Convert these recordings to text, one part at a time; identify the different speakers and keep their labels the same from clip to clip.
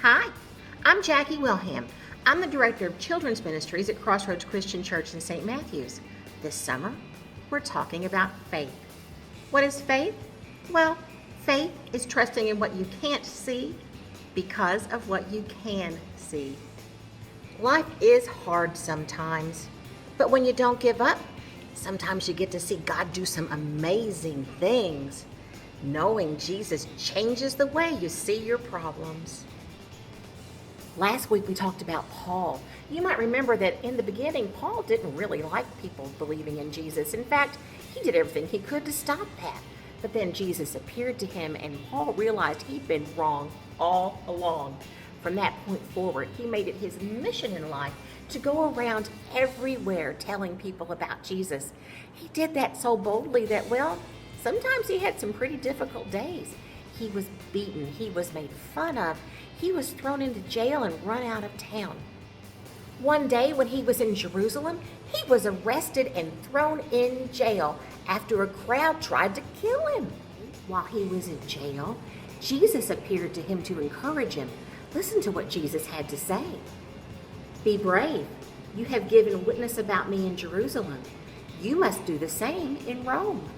Speaker 1: Hi, I'm Jackie Wilhelm. I'm the Director of Children's Ministries at Crossroads Christian Church in St. Matthews. This summer, we're talking about faith. What is faith? Well, faith is trusting in what you can't see because of what you can see. Life is hard sometimes, but when you don't give up, sometimes you get to see God do some amazing things. Knowing Jesus changes the way you see your problems. Last week we talked about Paul. You might remember that in the beginning, Paul didn't really like people believing in Jesus. In fact, he did everything he could to stop that. But then Jesus appeared to him and Paul realized he'd been wrong all along. From that point forward, he made it his mission in life to go around everywhere telling people about Jesus. He did that so boldly that, sometimes he had some pretty difficult days. He was beaten, he was made fun of, he was thrown into jail and run out of town. One day when he was in Jerusalem, he was arrested and thrown in jail after a crowd tried to kill him. While he was in jail, Jesus appeared to him to encourage him. Listen to what Jesus had to say. "Be brave. You have given witness about me in Jerusalem. You must do the same in Rome."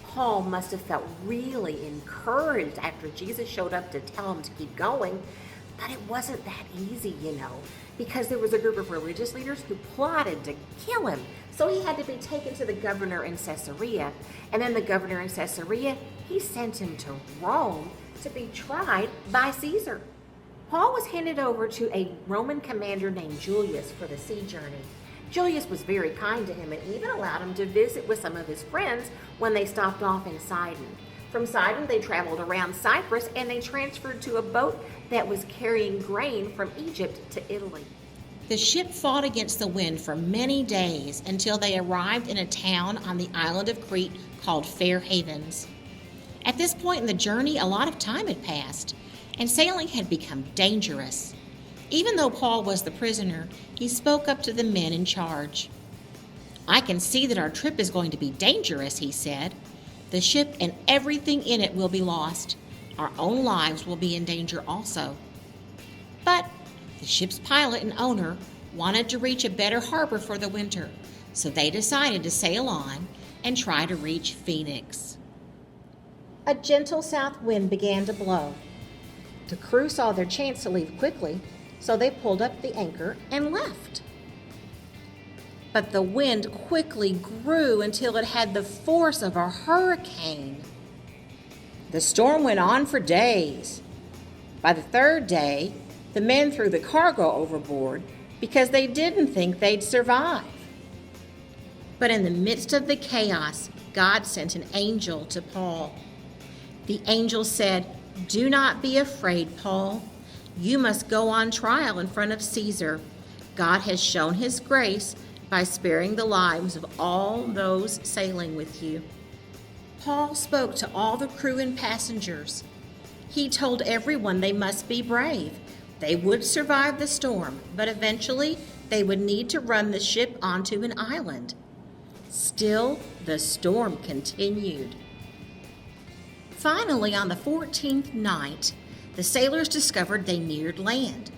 Speaker 1: Paul must have felt really encouraged after Jesus showed up to tell him to keep going, but it wasn't that easy, because there was a group of religious leaders who plotted to kill him. So he had to be taken to the governor in Caesarea, and then the governor in Caesarea, he sent him to Rome to be tried by Caesar. Paul was handed over to a Roman commander named Julius for the sea journey. Julius was very kind to him and even allowed him to visit with some of his friends when they stopped off in Sidon. From Sidon, they traveled around Cyprus and they transferred to a boat that was carrying grain from Egypt to Italy.
Speaker 2: The ship fought against the wind for many days until they arrived in a town on the island of Crete called Fair Havens. At this point in the journey, a lot of time had passed, and sailing had become dangerous. Even though Paul was the prisoner, he spoke up to the men in charge. "I can see that our trip is going to be dangerous," he said. "The ship and everything in it will be lost. Our own lives will be in danger also." But the ship's pilot and owner wanted to reach a better harbor for the winter, so they decided to sail on and try to reach Phoenix.
Speaker 1: A gentle south wind began to blow. The crew saw their chance to leave quickly, so they pulled up the anchor and left. But the wind quickly grew until it had the force of a hurricane. The storm went on for days. By the third day, the men threw the cargo overboard because they didn't think they'd survive. But in the midst of the chaos, God sent an angel to Paul. The angel said, "Do not be afraid, Paul. You must go on trial in front of Caesar. God has shown his grace by sparing the lives of all those sailing with you." Paul spoke to all the crew and passengers. He told everyone they must be brave. They would survive the storm, but eventually they would need to run the ship onto an island. Still, the storm continued. Finally, on the 14th night, the sailors discovered they neared land.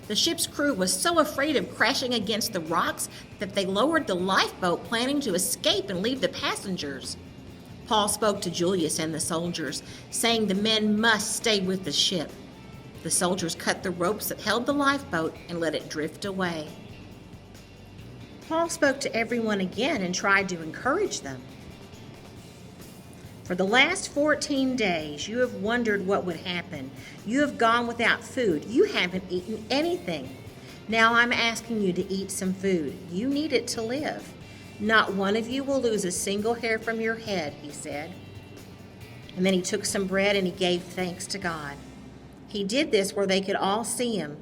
Speaker 1: The ship's crew was so afraid of crashing against the rocks that they lowered the lifeboat, planning to escape and leave the passengers. Paul spoke to Julius and the soldiers, saying the men must stay with the ship. The soldiers cut the ropes that held the lifeboat and let it drift away. Paul spoke to everyone again and tried to encourage them. "For the last 14 days, you have wondered what would happen. You have gone without food. You haven't eaten anything. Now I'm asking you to eat some food. You need it to live. Not one of you will lose a single hair from your head," he said. And then he took some bread and he gave thanks to God. He did this where they could all see him.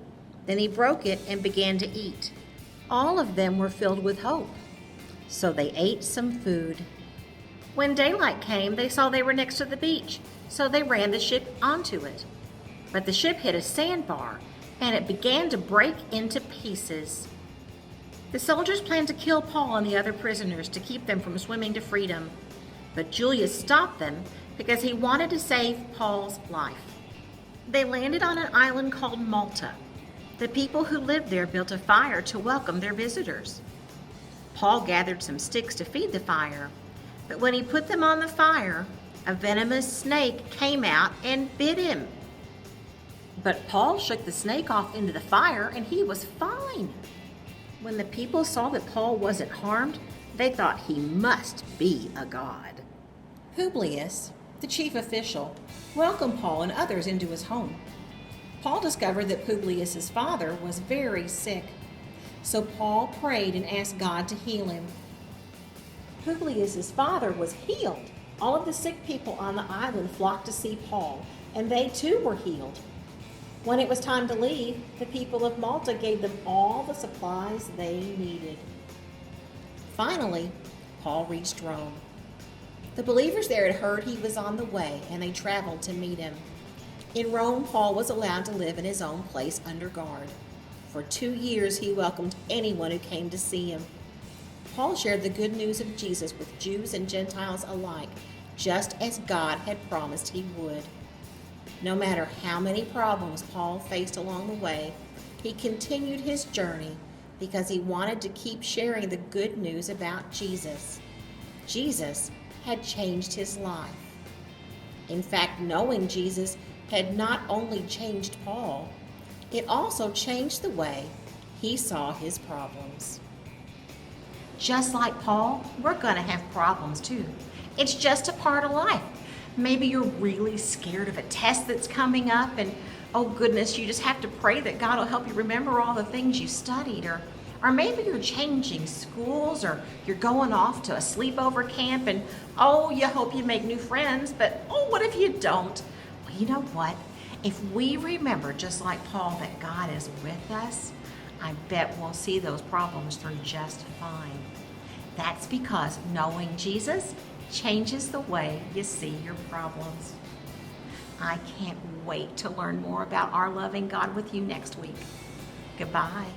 Speaker 1: Then he broke it and began to eat. All of them were filled with hope. So they ate some food. When daylight came, they saw they were next to the beach, so they ran the ship onto it. But the ship hit a sandbar, and it began to break into pieces. The soldiers planned to kill Paul and the other prisoners to keep them from swimming to freedom. But Julius stopped them because he wanted to save Paul's life. They landed on an island called Malta. The people who lived there built a fire to welcome their visitors. Paul gathered some sticks to feed the fire, but when he put them on the fire, a venomous snake came out and bit him. But Paul shook the snake off into the fire and he was fine. When the people saw that Paul wasn't harmed, they thought he must be a god.
Speaker 2: Publius, the chief official, welcomed Paul and others into his home. Paul discovered that Publius's father was very sick, so Paul prayed and asked God to heal him. Publius's father was healed. All of the sick people on the island flocked to see Paul, and they too were healed. When it was time to leave, the people of Malta gave them all the supplies they needed. Finally, Paul reached Rome. The believers there had heard he was on the way, and they traveled to meet him. In Rome, Paul was allowed to live in his own place under guard. For 2 years, he welcomed anyone who came to see him. Paul shared the good news of Jesus with Jews and Gentiles alike, just as God had promised he would. No matter how many problems Paul faced along the way, he continued his journey because he wanted to keep sharing the good news about Jesus. Jesus had changed his life. In fact, knowing Jesus had not only changed Paul, it also changed the way he saw his problems.
Speaker 1: Just like Paul, we're going to have problems too. It's just a part of life. Maybe you're really scared of a test that's coming up and oh goodness, you just have to pray that God will help you remember all the things you studied. Or maybe you're changing schools or you're going off to a sleepover camp and oh, you hope you make new friends, but oh, what if you don't? Well, you know what? If we remember, just like Paul, that God is with us, I bet we'll see those problems through just fine. That's because knowing Jesus changes the way you see your problems. I can't wait to learn more about our loving God with you next week. Goodbye.